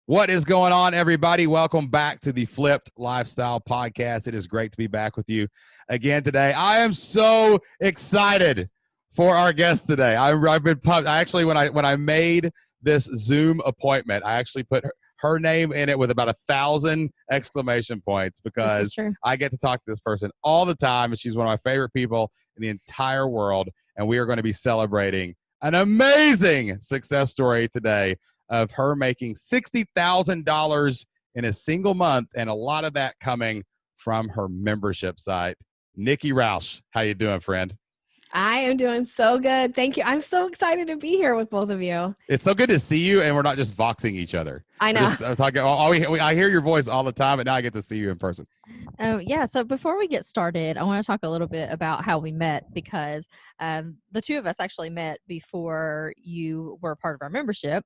What is going on, everybody? Welcome back to the Flipped Lifestyle Podcast. It is great to be back with you again today. I am so excited for our guest today. I've been pumped. I actually, when I made this Zoom appointment, I actually put her name in it with about 1,000 exclamation points because I get to talk to this person all the time, and she's one of my favorite people in the entire world. And we are going to be celebrating an amazing success story today of her making $60,000 in a single month, and a lot of that coming from her membership site. Nikki Rausch, how you doing, friend? I am doing so good. Thank you. I'm so excited to be here with both of you. It's so good to see you, and we're not just voxing each other. I know. I hear your voice all the time, and now I get to see you in person. Yeah. So before we get started, I want to talk a little bit about how we met, because the two of us actually met before you were part of our membership.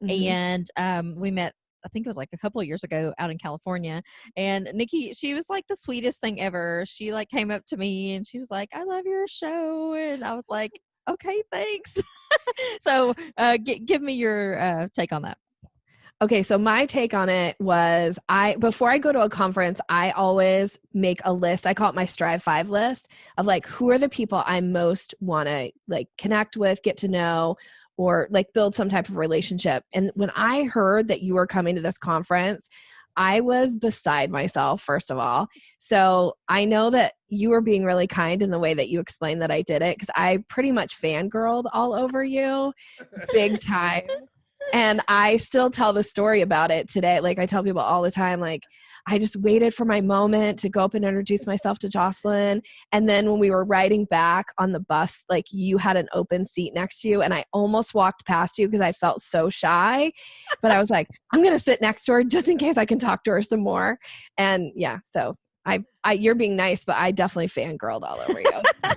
Mm-hmm. And we met, I think it was like a couple of years ago out in California. And Nikki, she was like the sweetest thing ever. She like came up to me and she was like, "I love your show." And I was like, "Okay, thanks." So give me your take on that. Okay, so my take on it was before I go to a conference, I always make a list. I call it my Strive 5 list of like, who are the people I most want to like connect with, get to know, or like build some type of relationship. And when I heard that you were coming to this conference, I was beside myself, first of all. So I know that you were being really kind in the way that you explained that I did it, because I pretty much fangirled all over you big time. And I still tell the story about it today. Like I tell people all the time, like, I just waited for my moment to go up and introduce myself to Jocelyn. And then when we were riding back on the bus, like you had an open seat next to you, and I almost walked past you because I felt so shy. But I was like, I'm going to sit next to her just in case I can talk to her some more. And yeah, so you're being nice, but I definitely fangirled all over you.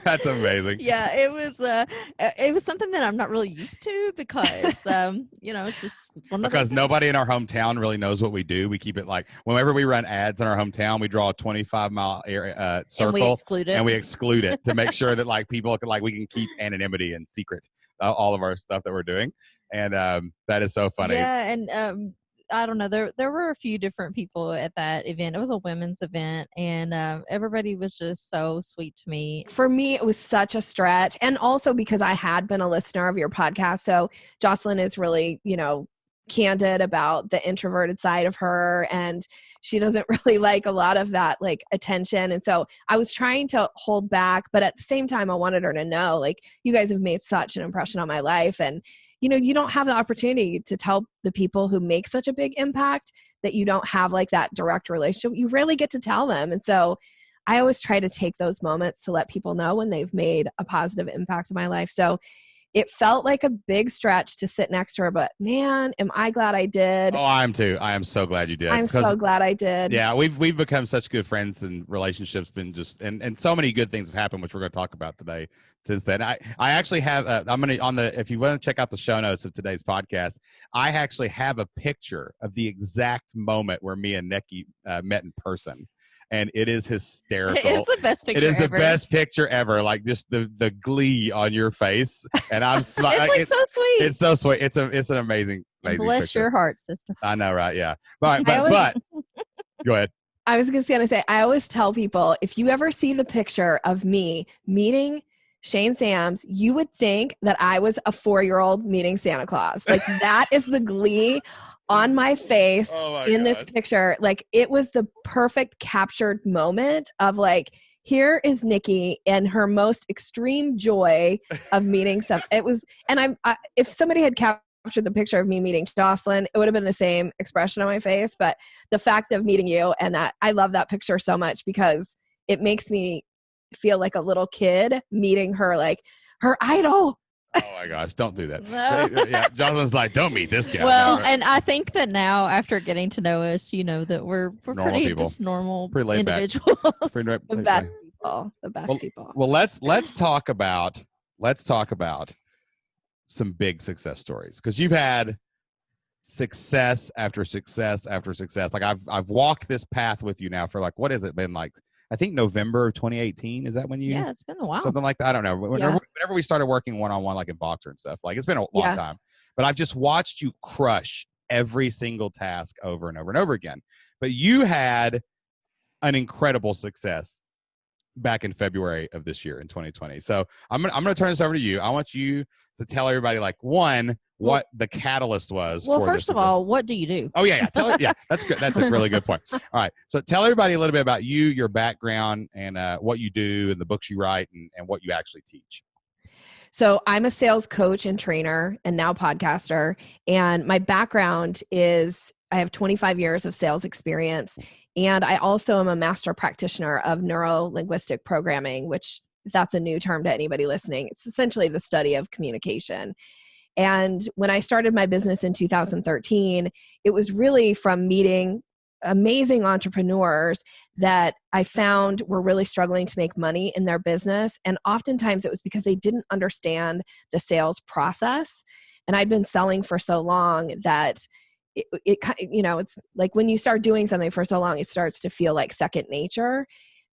That's amazing. Yeah, it was something that I'm not really used to because, it's just because nobody in our hometown really knows what we do. We keep it like whenever we run ads in our hometown, we draw a 25-mile area circle and we exclude it to make sure that like people can, like we can keep anonymity and secret all of our stuff that we're doing. And that is so funny. Yeah, and I don't know. There were a few different people at that event. It was a women's event, and everybody was just so sweet to me. For me, it was such a stretch. And also because I had been a listener of your podcast. So Jocelyn is really, candid about the introverted side of her, and she doesn't really like a lot of that like attention. And so I was trying to hold back, but at the same time, I wanted her to know, like, you guys have made such an impression on my life. And you don't have the opportunity to tell the people who make such a big impact that you don't have like that direct relationship. You really get to tell them. And so I always try to take those moments to let people know when they've made a positive impact in my life. So it felt like a big stretch to sit next to her, but man, am I glad I did. Oh, I am too. I am so glad you did. I'm so glad I did. Yeah, we've become such good friends, and relationships been just and so many good things have happened, which we're going to talk about today. Since then, I actually have if you want to check out the show notes of today's podcast, I actually have a picture of the exact moment where me and Nikki met in person. And it is hysterical. It's the best picture ever. It is the best picture ever. Like just the glee on your face. And I'm smiling. It's so sweet. It's so sweet. It's an amazing Bless picture. Your heart, sister. I know, right? Yeah. But go ahead. I was just going to say, I always tell people, if you ever see the picture of me meeting Shane Sams, you would think that I was a 4-year-old meeting Santa Claus. Like that is the glee on my face in this picture. Like it was the perfect captured moment of like, here is Nikki and her most extreme joy of meeting some. It was, and if somebody had captured the picture of me meeting Jocelyn, it would have been the same expression on my face. But the fact of meeting you, and that I love that picture so much because it makes me feel like a little kid meeting her, like her idol. Oh my gosh, don't do that. No. Yeah, Jonathan's like, don't meet this guy. Well, and I think that now after getting to know us, that we're pretty people. Just normal pretty laid individuals. The best people. Well, let's talk about some big success stories, because you've had success after success after success. Like I've walked this path with you now for like, what has it been like? I think November of 2018. Is that when you? Yeah, it's been a while. Something like that. I don't know. Whenever we started working one-on-one, like in Boxer and stuff, like it's been a long time. But I've just watched you crush every single task over and over and over again. But you had an incredible success back in February of this year in 2020. So I'm gonna turn this over to you. I want you to tell everybody, like, one, what the catalyst was. Well, for first of all, what do you do? Oh yeah. That's good. That's a really good point. All right. So tell everybody a little bit about you, your background, and what you do, and the books you write, and what you actually teach. So I'm a sales coach and trainer and now podcaster. And my background is I have 25 years of sales experience. And I also am a master practitioner of Neuro-Linguistic programming, which, if that's a new term to anybody listening, it's essentially the study of communication. And when I started my business in 2013, it was really from meeting amazing entrepreneurs that I found were really struggling to make money in their business. And oftentimes it was because they didn't understand the sales process. And I'd been selling for so long that it's like when you start doing something for so long, it starts to feel like second nature.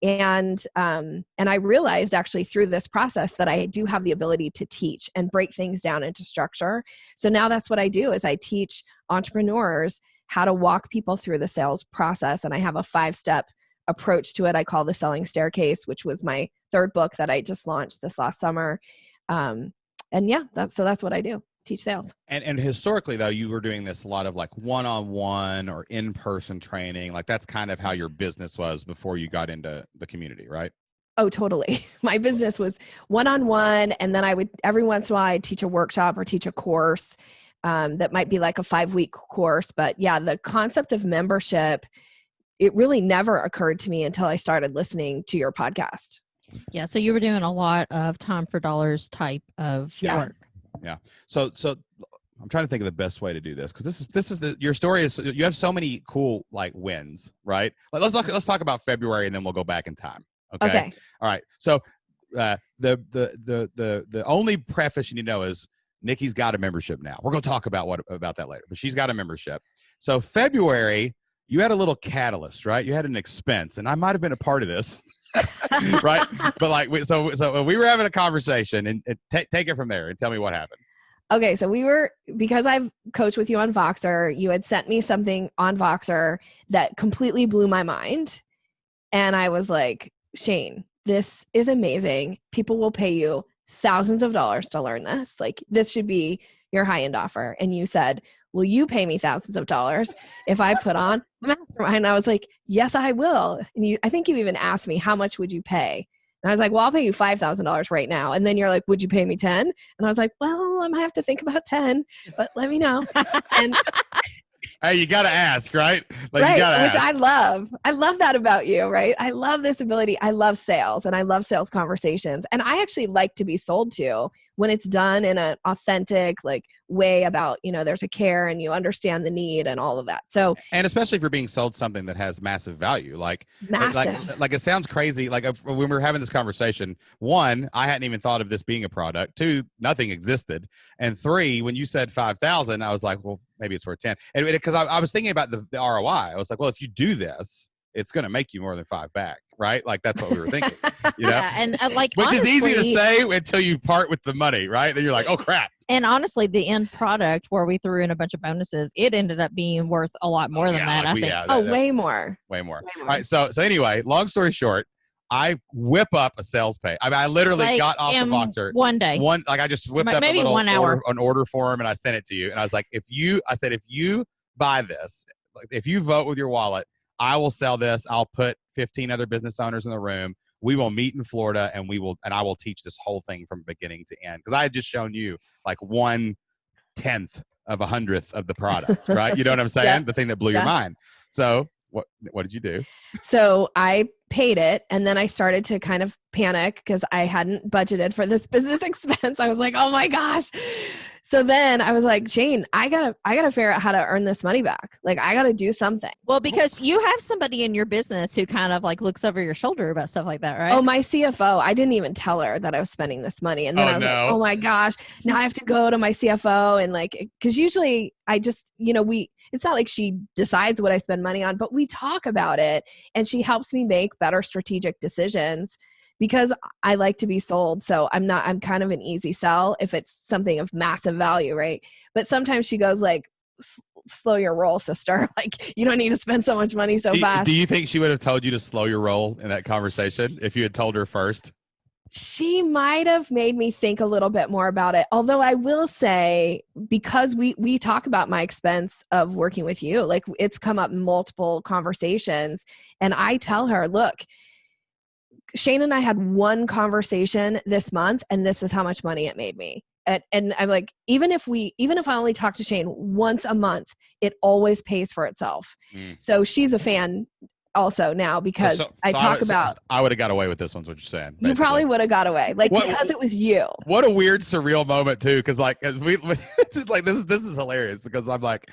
And I realized actually through this process that I do have the ability to teach and break things down into structure. So now that's what I do is I teach entrepreneurs how to walk people through the sales process. And I have a 5-step approach to it. I call the Selling Staircase, which was my third book that I just launched this last summer. And yeah, that's what I do. Teach sales. And historically, though, you were doing this a lot of like one-on-one or in-person training. Like that's kind of how your business was before you got into the community, right? Oh, totally. My business was one-on-one. And then I would, every once in a while, I'd teach a workshop or teach a course that might be like a 5-week course. But yeah, the concept of membership, it really never occurred to me until I started listening to your podcast. Yeah. So you were doing a lot of time for dollars type of work. Yeah. So I'm trying to think of the best way to do this, because this is your story is, you have so many cool like wins, right? Like let's talk about February and then we'll go back in time. Okay. All right. So the only preface you need to know is Nikki's got a membership now. We're going to talk about that later, but she's got a membership. So February, you had a little catalyst, right? You had an expense, and I might have been a part of this, right? But like, so we were having a conversation, and take it from there and tell me what happened. Okay, so because I've coached with you on Voxer, you had sent me something on Voxer that completely blew my mind, and I was like, Shane, this is amazing. People will pay you thousands of dollars to learn this. Like, this should be your high-end offer. And you said, will you pay me thousands of dollars if I put on a mastermind? And I was like, yes, I will. And I think you even asked me, how much would you pay? And I was like, well, I'll pay you $5,000 right now. And then you're like, would you pay me 10? And I was like, well, I might have to think about 10, but let me know. And hey, you got to ask, right? Like, right, you gotta which ask. I love. I love that about you, right? I love this ability. I love sales, and I love sales conversations. And I actually like to be sold to when it's done in an authentic like way about, there's a care and you understand the need and all of that. So, and especially if you're being sold something that has massive value, like it sounds crazy. Like when we were having this conversation, 1, I hadn't even thought of this being a product. 2, nothing existed. And 3, when you said 5,000, I was like, well, maybe it's worth 10. And because I was thinking about the ROI, I was like, well, if you do this, it's going to make you more than 5 back, right? Like that's what we were thinking, Yeah, and like, which honestly, is easy to say until you part with the money, right? Then you're like, oh crap. And honestly, the end product where we threw in a bunch of bonuses, it ended up being worth a lot more than that. I think. Way more. All right. So anyway, long story short, I whip up a sales page. I mean, I literally got off the Voxer one day. I just whipped up maybe a little 1 hour. an order form, and I sent it to you. And I was like, if you buy this, like, if you vote with your wallet, I will sell this. I'll put 15 other business owners in the room. We will meet in Florida, and I will teach this whole thing from beginning to end. Because I had just shown you like 1/10 of 100th of the product, right? You know what I'm saying? Yeah. The thing that blew your mind. So what did you do? So I paid it, and then I started to kind of panic because I hadn't budgeted for this business expense. I was like, oh my gosh. So then I was like, Shane, I gotta figure out how to earn this money back. Like, I gotta do something. Well, because you have somebody in your business who kind of like looks over your shoulder about stuff like that, right? Oh, my CFO. I didn't even tell her that I was spending this money. And then I was like, oh my gosh, now I have to go to my CFO. And like, cause usually I just, it's not like she decides what I spend money on, but we talk about it, and she helps me make better strategic decisions. Because I like to be sold. So I'm kind of an easy sell if it's something of massive value, right? But sometimes she goes like, slow your roll, sister. Like, you don't need to spend so much money so fast. Do you think she would have told you to slow your roll in that conversation if you had told her first? She might have made me think a little bit more about it. Although I will say, because we talk about my expense of working with you, like it's come up in multiple conversations. And I tell her, look, Shane and I had one conversation this month, and this is how much money it made me. And I'm like, even if I only talk to Shane once a month, it always pays for itself. So she's a fan also now because I would have got away with this one, is what you're saying. Basically. You probably would have got away, because it was you. What a weird, surreal moment too, because like this is hilarious because I'm like,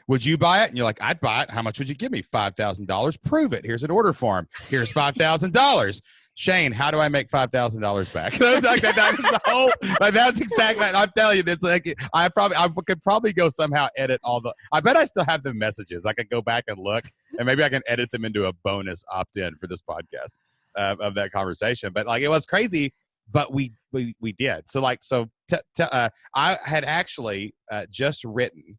would you buy it? And you're like, I'd buy it. How much would you give me? $5,000. Prove it. Here's an order form. Here's $5,000. Shane, how do I make $5,000 back? That's exactly. I'm telling you, it's like I could probably go somehow edit all the. I bet I still have the messages. I could go back and look, and maybe I can edit them into a bonus opt-in for this podcast of that conversation. But like, it was crazy, but we did. So like, I had actually just written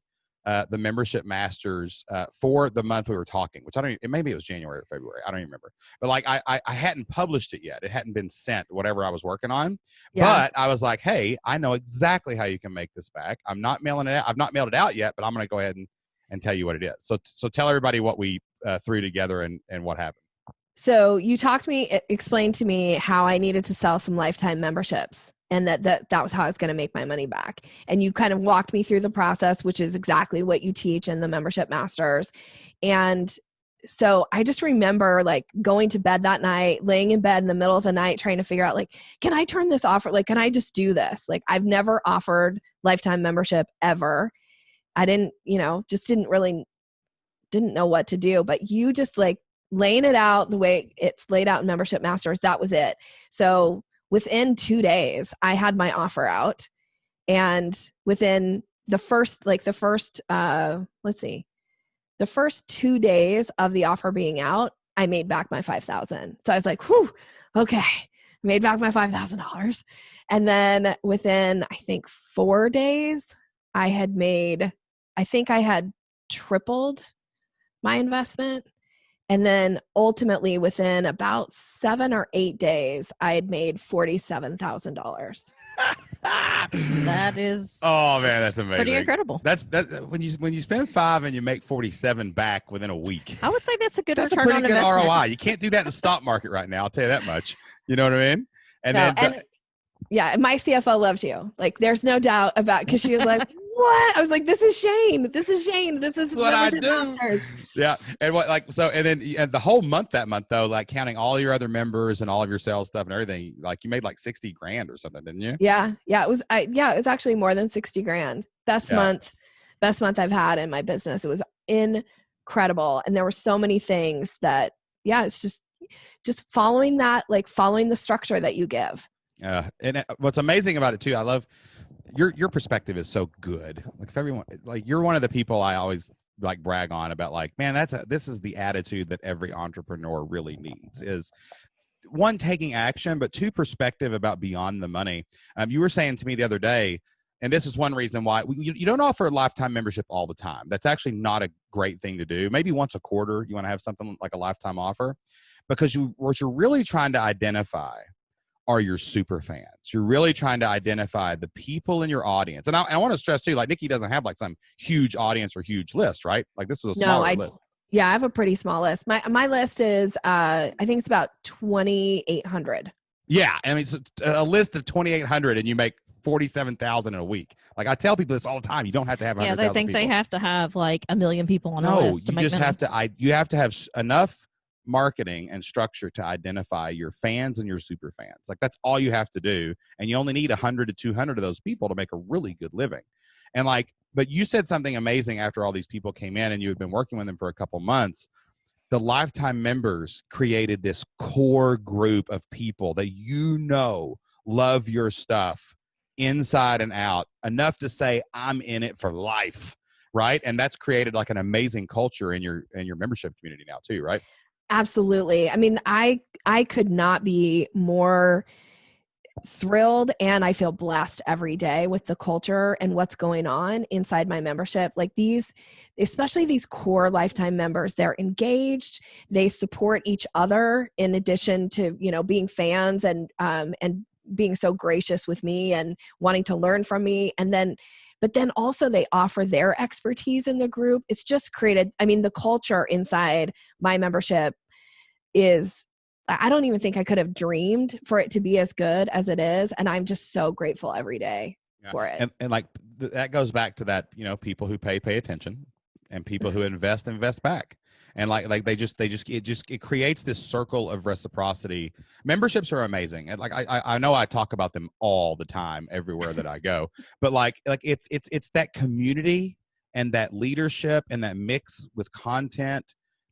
the membership masters for the month we were talking, which maybe it was January or February. I don't even remember. But like I hadn't published it yet. It hadn't been sent, whatever I was working on. Yeah. But I was like, hey, I know exactly how you can make this back. I'm not mailing it out. I've not mailed it out yet, but I'm going to go ahead and tell you what it is. So tell everybody what we threw together and what happened. So you explained to me how I needed to sell some lifetime memberships. And that was how I was going to make my money back. And you kind of walked me through the process, which is exactly what you teach in the Membership Masters. And so I just remember like going to bed that night, laying in bed in the middle of the night, trying to figure out like, can I turn this off? Or like, can I just do this? Like, I've never offered lifetime membership ever. I didn't know what to do, but you just like laying it out the way it's laid out in Membership Masters. That was it. So within 2 days, I had my offer out, and within the first 2 days of the offer being out, I made back my $5,000. So I was like, whew, okay, made back my $5,000. And then within, I think 4 days, I had tripled my investment. And then ultimately within about 7 or 8 days, I had made $47,000. That is, oh man, that's amazing. Pretty incredible. That's when you spend 5 and you make 47 back within a week. I would say that's a good return on investment. That's a pretty good ROI. You can't do that in the stock market right now. I'll tell you that much. You know what I mean? Yeah, my CFO loves you. Like, there's no doubt about, because she was like, what? I was like, this is Shane. This is what I do. Masters. Yeah. And and the whole month, that month though, like counting all your other members and all of your sales stuff and everything, like you made like 60 grand or something, didn't you? Yeah. Yeah. It was actually more than 60 grand. Best month I've had in my business. It was incredible. And there were so many things that, it's just following the structure that you give. And what's amazing about it too, I love your perspective is so good. Like if everyone, like you're one of the people I always like brag on about, like, man, this is the attitude that every entrepreneur really needs, is 1, taking action, but 2, perspective about beyond the money. You were saying to me the other day, and this is one reason why you don't offer a lifetime membership all the time. That's actually not a great thing to do. Maybe once a quarter, you want to have something like a lifetime offer, because what you're really trying to identify are your super fans. You're really trying to identify the people in your audience. And I want to stress too, like Nikki doesn't have like some huge audience or huge list, right? Like this was a smaller list. Yeah, I have a pretty small list. My list is, I think it's about 2,800. Yeah. I mean, it's a list of 2,800 and you make 47,000 in a week. Like I tell people this all the time. You don't have to have 100,000 they think people. They have to have like 1 million people on a list to make money. You have to have enough marketing and structure to identify your fans and your super fans. Like that's all you have to do. And you only need 100 to 200 of those people to make a really good living. And but you said something amazing after all these people came in and you had been working with them for a couple months. The lifetime members created this core group of people that love your stuff inside and out, enough to say, I'm in it for life, right? And that's created like an amazing culture in your membership community now too, right? Absolutely. I mean, I could not be more thrilled and I feel blessed every day with the culture and what's going on inside my membership. Like these, especially these core lifetime members, they're engaged, they support each other in addition to, you know, being fans and being so gracious with me and wanting to learn from me. But then also they offer their expertise in the group. It's just created, I mean, the culture inside my membership is, I don't even think I could have dreamed for it to be as good as it is. And I'm just so grateful every day for it. And like that goes back to that, you know, people who pay attention, and people who invest back. And it creates this circle of reciprocity. Memberships are amazing. And like, I know I talk about them all the time, everywhere that I go, but like it's that community and that leadership and that mix with content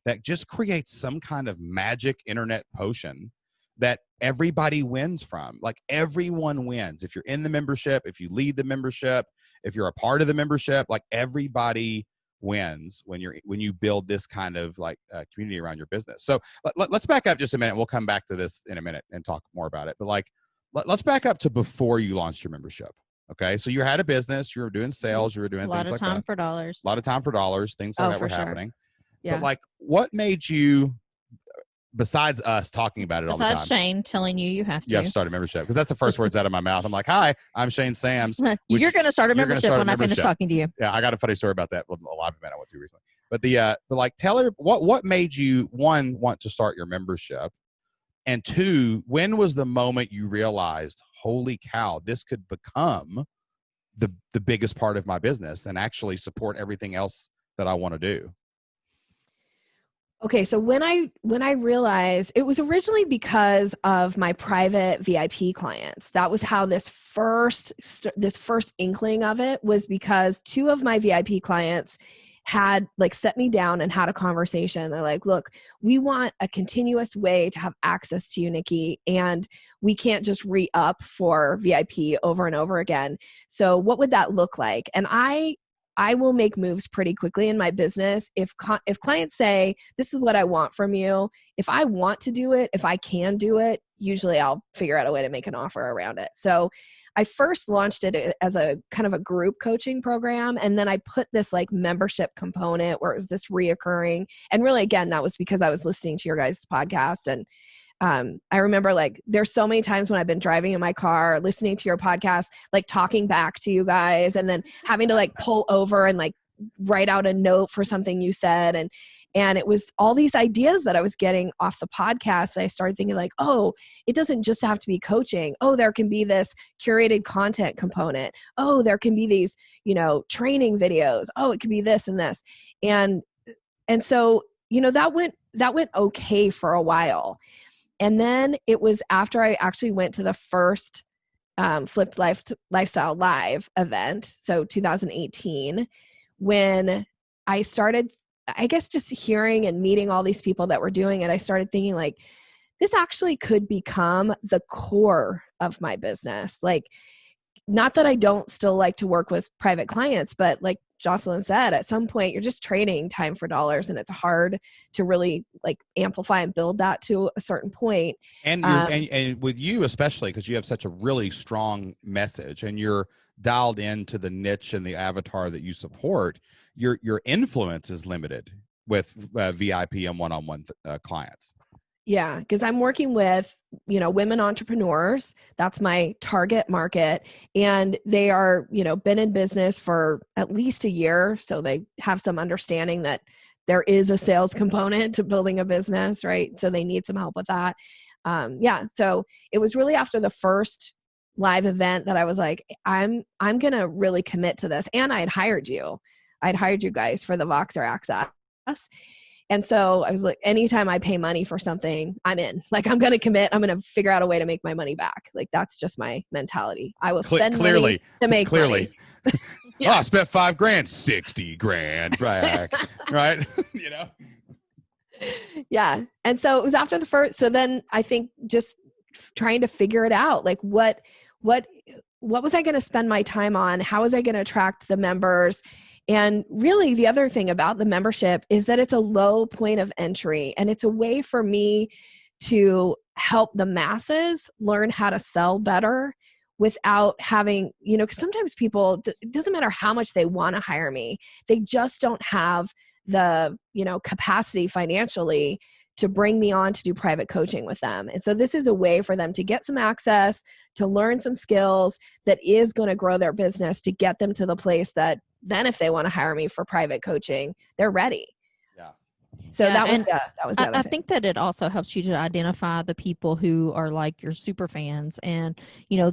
that just creates some kind of magic internet potion that everybody wins from. Like everyone wins. If you're in the membership, if you lead the membership, if you're a part of the membership, like everybody wins when you build this kind of like community around your business. So let's back up just a minute. We'll come back to this in a minute and talk more about it. But like, let's back up to before you launched your membership. Okay. So you had a business, you were doing sales, you were doing things like that. A lot of time for dollars, things like that were happening. Yeah. But like, what made you, besides us talking about it all the time? Besides Shane telling you have to start a membership. Because that's the first words out of my mouth. I'm like, hi, I'm Shane Sams. You're going to start a membership when I finish talking to you. Yeah, I got a funny story about that. A live event I went to recently. But like, tell her what made you, one, want to start your membership, and two, when was the moment you realized, holy cow, this could become the biggest part of my business and actually support everything else that I want to do? Okay, so when I realized, it was originally because of my private VIP clients. That was how this first inkling of it was, because two of my VIP clients had like set me down and had a conversation. They're like, look, we want a continuous way to have access to you, Nikki, and we can't just re-up for VIP over and over again. So what would that look like? And I will make moves pretty quickly in my business. If clients say, this is what I want from you, if I want to do it, if I can do it, usually I'll figure out a way to make an offer around it. So I first launched it as a kind of a group coaching program. And then I put this like membership component where it was this reoccurring. And really, again, that was because I was listening to your guys' podcast. And I remember like there's so many times when I've been driving in my car, listening to your podcast, like talking back to you guys, and then having to like pull over and like write out a note for something you said. And it was all these ideas that I was getting off the podcast that I started thinking like, oh, it doesn't just have to be coaching. Oh, there can be this curated content component. Oh, there can be these, training videos. Oh, it could be this and this. And so, that went okay for a while. And then it was after I actually went to the first Flipped Lifestyle Live event, so 2018, when I started, I guess, just hearing and meeting all these people that were doing it, I started thinking like, this actually could become the core of my business. Like, not that I don't still like to work with private clients, but like Jocelyn said, at some point you're just trading time for dollars, and it's hard to really like amplify and build that to a certain point. And and with you especially, because you have such a really strong message and you're dialed into the niche and the avatar that you support, your influence is limited with VIP and one-on-one clients. Yeah, because I'm working with, women entrepreneurs. That's my target market. And they are, been in business for at least a year. So they have some understanding that there is a sales component to building a business, right? So they need some help with that. So it was really after the first live event that I was like, I'm going to really commit to this. And I'd hired you guys for the Voxer access. And so I was like, anytime I pay money for something, I'm in. Like, I'm going to commit. I'm going to figure out a way to make my money back. Like, that's just my mentality. I will spend money to make money. Yeah. Oh, I spent $5,000, 60 grand back, right? Yeah. And so it was after the first. So then I think just trying to figure it out. Like, what was I going to spend my time on? How was I going to attract the members? And really, the other thing about the membership is that it's a low point of entry, and it's a way for me to help the masses learn how to sell better without having, because sometimes people, it doesn't matter how much they want to hire me, they just don't have the, capacity financially to bring me on to do private coaching with them. And so this is a way for them to get some access, to learn some skills that is going to grow their business, to get them to the place that then if they want to hire me for private coaching, they're ready. Yeah. So Yeah, that was and the other I thing. think that it also helps you to identify the people who are like your super fans. And,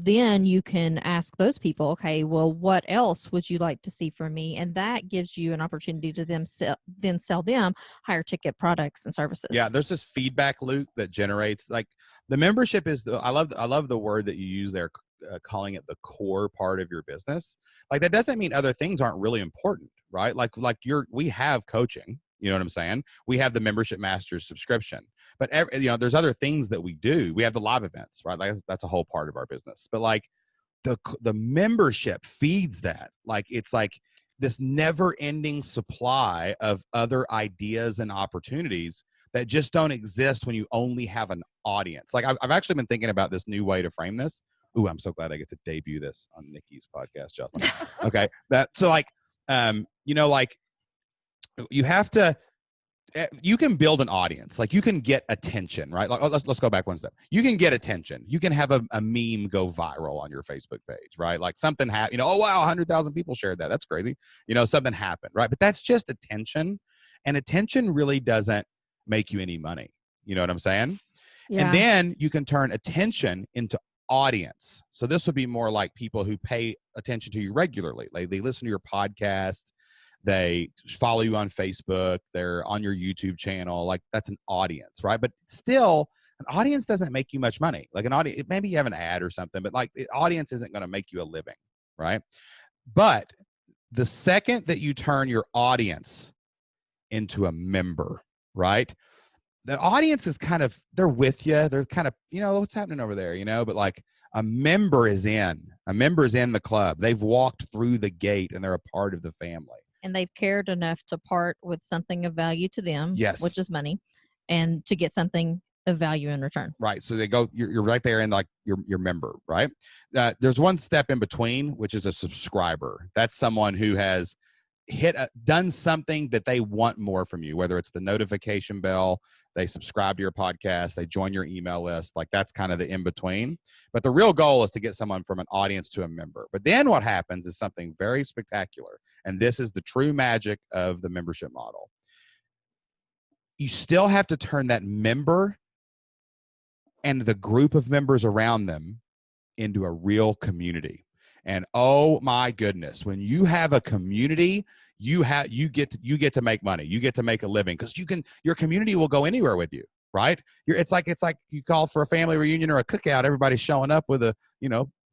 then you can ask those people, okay, well, what else would you like to see from me? And that gives you an opportunity to then sell them higher ticket products and services. Yeah, there's this feedback loop that generates, like, the membership is I love the word that you use there, calling it the core part of your business. Like, that doesn't mean other things aren't really important, right? Like we have coaching. You know what I'm saying? We have the Membership Masters subscription, but there's other things that we do. We have the live events, right? Like, that's a whole part of our business. But like the membership feeds that. Like, it's like this never-ending supply of other ideas and opportunities that just don't exist when you only have an audience. Like, I've actually been thinking about this new way to frame this. Ooh, I'm so glad I get to debut this on Nikki's podcast, Jocelyn. Okay, you have to, you can build an audience. Like, you can get attention, right? Like, let's go back one step. You can get attention. You can have a meme go viral on your Facebook page, right? Like, something happened, oh wow, 100,000 people shared that. That's crazy. Something happened, right? But that's just attention, and attention really doesn't make you any money. You know what I'm saying? Yeah. And then you can turn attention into audience. So this would be more like people who pay attention to you regularly. Like, they listen to your podcast, they follow you on Facebook, they're on your YouTube channel. Like, that's an audience, right? But still, an audience doesn't make you much money. Like, an audience, maybe you have an ad or something, but like, the audience isn't going to make you a living, right? But the second that you turn your audience into a member, right? The audience is kind of, they're with you. They're kind of, what's happening over there, but like, a member is in the club. They've walked through the gate and they're a part of the family. And they've cared enough to part with something of value to them, yes, which is money, and to get something of value in return. Right. So they go, you're right there in like your member, right? There's one step in between, which is a subscriber. That's someone who has done something that they want more from you, whether it's the notification bell, they subscribe to your podcast, they join your email list. Like, that's kind of the in between. But the real goal is to get someone from an audience to a member. But then what happens is something very spectacular. And this is the true magic of the membership model. You still have to turn that member and the group of members around them into a real community. And oh my goodness, when you have a community, you get to make money. You get to make a living, because your community will go anywhere with you, right? It's like you call for a family reunion or a cookout. Everybody's showing up with a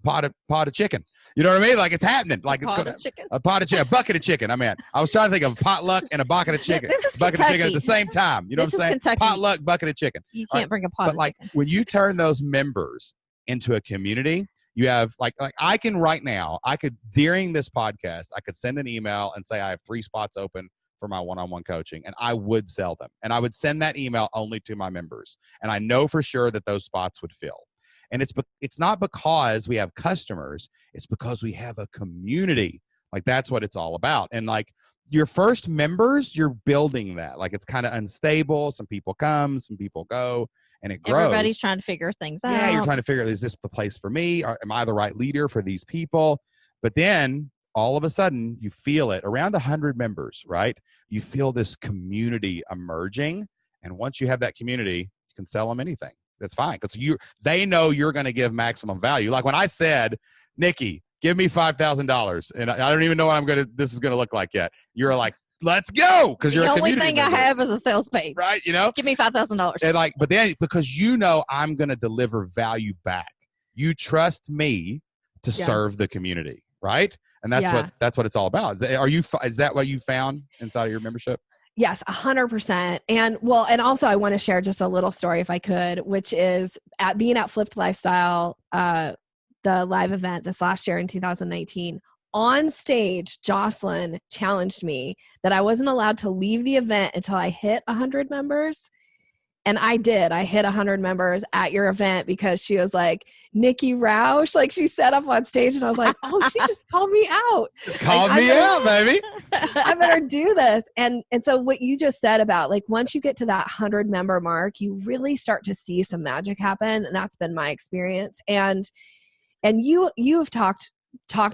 pot of chicken. You know what I mean? Like, it's happening. Like, a bucket of chicken. I mean, I was trying to think of potluck and a bucket of chicken. This is bucket Kentucky. of chicken at the same time. You know what I'm saying? Kentucky. Potluck, bucket of chicken. You can't bring a pot of like, chicken. when you turn those members into a community, you have like I can right now, during this podcast, I could send an email and say I have 3 spots open for my one-on-one coaching, and I would sell them. And I would send that email only to my members. And I know for sure that those spots would fill. And it's not because we have customers, it's because we have a community. Like, that's what it's all about. And like, your first members, you're building that. Like, it's kind of unstable. Some people come, some people go, and it grows. Everybody's trying to figure things out. Yeah, you're trying to figure out, is this the place for me? Am I the right leader for these people? But then all of a sudden you feel it around 100 members, right? You feel this community emerging. And once you have that community, you can sell them anything. That's fine, because they know you're going to give maximum value. Like, when I said, Nikki, give me $5,000, and I don't even know what this is going to look like yet. You're like, let's go, because you're a community member. The only thing I have is a sales page, right? Give me $5,000. And but then, because I'm going to deliver value back, you trust me to serve the community, right? And that's what it's all about. Is that what you found inside of your membership? Yes, 100%. And also I want to share just a little story, if I could, which is being at Flipped Lifestyle, the live event this last year in 2019. On stage, Jocelyn challenged me that I wasn't allowed to leave the event until I hit 100 members. And I did. I hit 100 members at your event because she was like, Nikki Rausch, like she set up on stage, and I was like, oh, she just called me out. Just called me out, baby. I better do this. And so what you just said about like, once you get to that 100 member mark, you really start to see some magic happen. And that's been my experience. And you've talked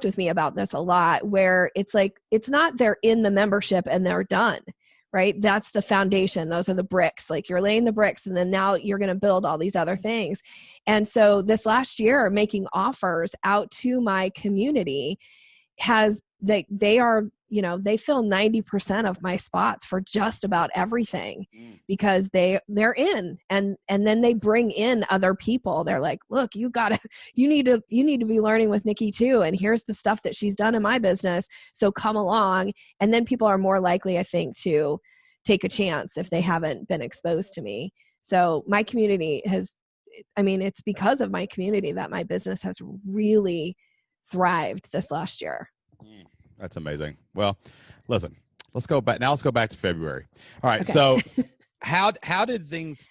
with me about this a lot, where it's like, it's not they're in the membership and they're done, right? That's the foundation. Those are the bricks. Like you're laying the bricks, and then now you're going to build all these other things. And so this last year, making offers out to my community they are, they fill 90% of my spots for just about everything, because they're in, and then they bring in other people. They're like, look, you need to be learning with Nikki too. And here's the stuff that she's done in my business. So come along. And then people are more likely, I think, to take a chance if they haven't been exposed to me. So my community it's because of my community that my business has really thrived this last year. That's amazing. Well, listen, let's go back to February. All right. Okay. So how did things,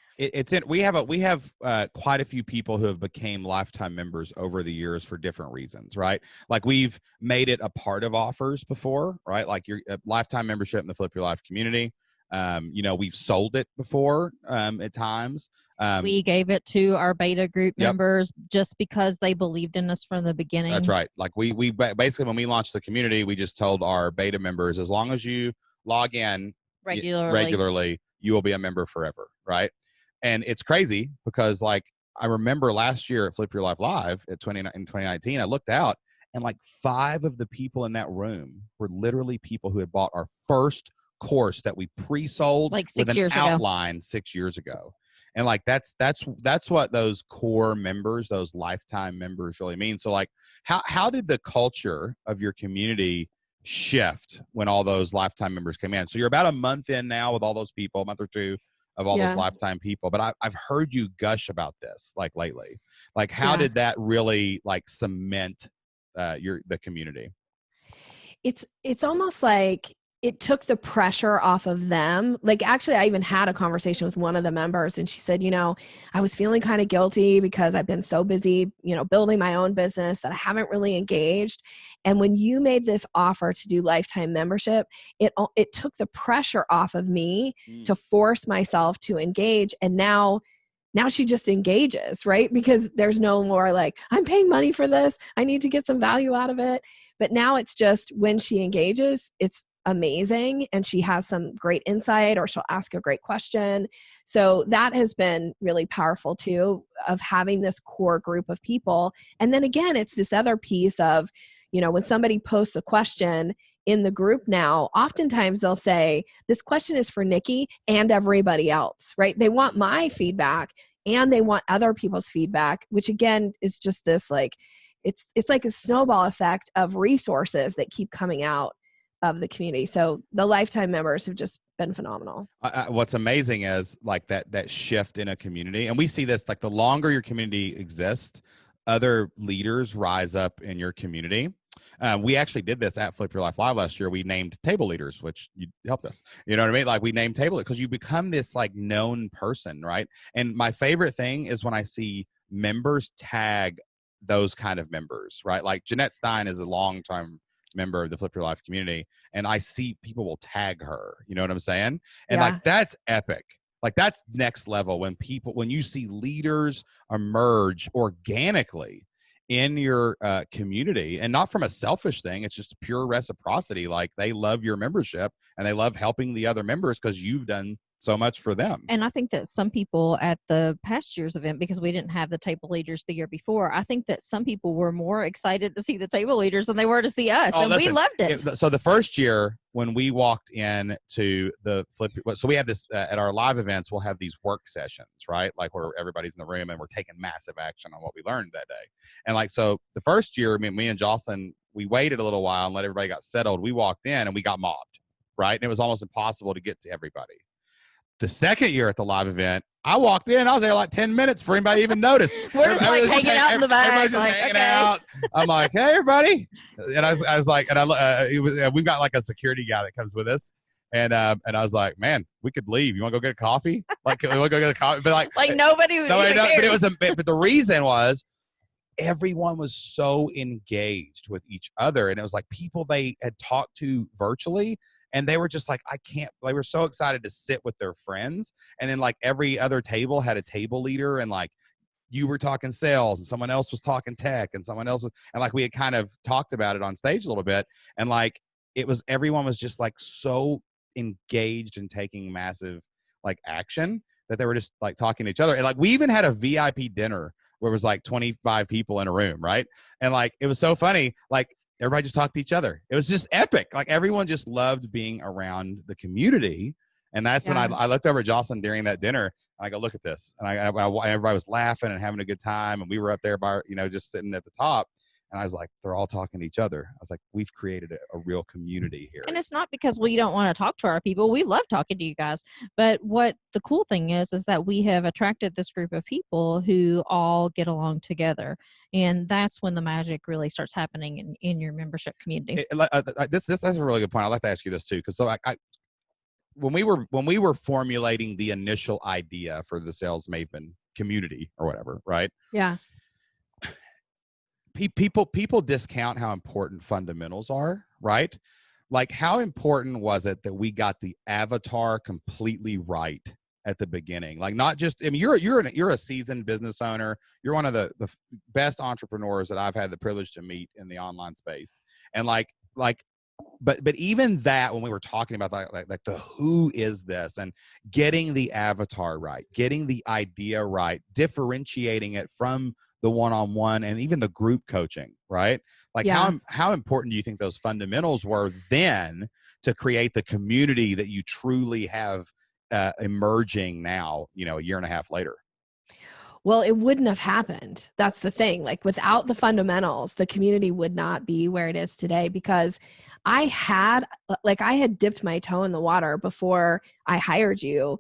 we have quite a few people who have became lifetime members over the years for different reasons, right? Like we've made it a part of offers before, right? Like your lifetime membership in the Flip Your Life community. We've sold it before at times. We gave it to our beta group members just because they believed in us from the beginning. That's right. Like we basically, when we launched the community, we just told our beta members, as long as you log in regularly, you will be a member forever. Right. And it's crazy because like, I remember last year at Flip Your Life Live in 2019, I looked out and like 5 of the people in that room were literally people who had bought our first course that we pre-sold like with an outline 6 years ago. And like that's what those core members, those lifetime members really mean. So like how did the culture of your community shift when all those lifetime members came in? So you're about a month in now with all those people, a month or two of all those lifetime people. But I've heard you gush about this like lately. Like how did that really like cement the community? It's almost like it took the pressure off of them. Like actually, I even had a conversation with one of the members, and she said, I was feeling kind of guilty because I've been so busy, building my own business that I haven't really engaged. And when you made this offer to do lifetime membership, it took the pressure off of me to force myself to engage. And now she just engages, right? Because there's no more like, I'm paying money for this, I need to get some value out of it. But now it's just when she engages, it's amazing, and she has some great insight, or she'll ask a great question. So that has been really powerful too, of having this core group of people. And then again, it's this other piece of, when somebody posts a question in the group now, oftentimes they'll say, this question is for Nikki and everybody else, right? They want my feedback and they want other people's feedback, which again is just this like, it's like a snowball effect of resources that keep coming out of the community. So the lifetime members have just been phenomenal. What's amazing is like that shift in a community. And we see this, like the longer your community exists, other leaders rise up in your community. We actually did this at Flip Your Life Live last year. We named table leaders, which you helped us. You know what I mean? Like we named table because you become this like known person, right? And my favorite thing is when I see members tag those kind of members, right? Like Jeanette Stein is a long-time member of the Flip Your Life community, and I see people will tag her. You know what I'm saying? And like that's epic. Like that's next level when you see leaders emerge organically in your community, and not from a selfish thing. It's just pure reciprocity. Like they love your membership and they love helping the other members because you've done so much for them. And I think that some people at the past year's event, because we didn't have the table leaders the year before, I think that some people were more excited to see the table leaders than they were to see us. And listen, we loved it. So the first year when we walked in to the so we have this at our live events, we'll have these work sessions, right? Like where everybody's in the room and we're taking massive action on what we learned that day. And like, so the first year, me and Jocelyn, we waited a little while and let everybody got settled. We walked in and we got mobbed, right? And it was almost impossible to get to everybody. The second year at the live event, I walked in. I was there like 10 minutes before anybody even noticed. We're just like hanging out in the back. Everybody's just hanging out. I'm like, hey, everybody. And I was like, and we've got like a security guy that comes with us. And I was like, man, we could leave. You want to go get a coffee? Like, we want to go get a coffee? But like nobody would even care. But it was but the reason was everyone was so engaged with each other. And it was like people they had talked to virtually. And they were just like, they were so excited to sit with their friends. And then like every other table had a table leader, and like you were talking sales and someone else was talking tech and someone else was, and like we had kind of talked about it on stage a little bit. And like, everyone was just like so engaged and taking massive like action that they were just like talking to each other. And like, we even had a VIP dinner where it was like 25 people in a room. Right. And like, it was so funny. Like, everybody just talked to each other. It was just epic. Like, everyone just loved being around the community. And that's when I looked over at Jocelyn during that dinner, and I go, look at this. And everybody was laughing and having a good time. And we were up there by, just sitting at the top. And I was like, they're all talking to each other. I was like, we've created a real community here. And it's not because we don't want to talk to our people. We love talking to you guys. But what the cool thing is that we have attracted this group of people who all get along together. And that's when the magic really starts happening in your membership community. That's a really good point. I'd like to ask you this too. Because when we were formulating the initial idea for the Sales Maven community or whatever, right? Yeah. People discount how important fundamentals are, right? Like, how important was it that we got the avatar completely right at the beginning? Like, not just, I mean, you're a seasoned business owner. You're one of the best entrepreneurs that I've had the privilege to meet in the online space. And but even that, when we were talking about like the who is this, and getting the avatar right, getting the idea right, differentiating it from the one-on-one and even the group coaching, right? Like, how important do you think those fundamentals were then to create the community that you truly have emerging now, a year and a half later? Well, it wouldn't have happened. That's the thing. Like, without the fundamentals, the community would not be where it is today, because I had dipped my toe in the water before I hired you.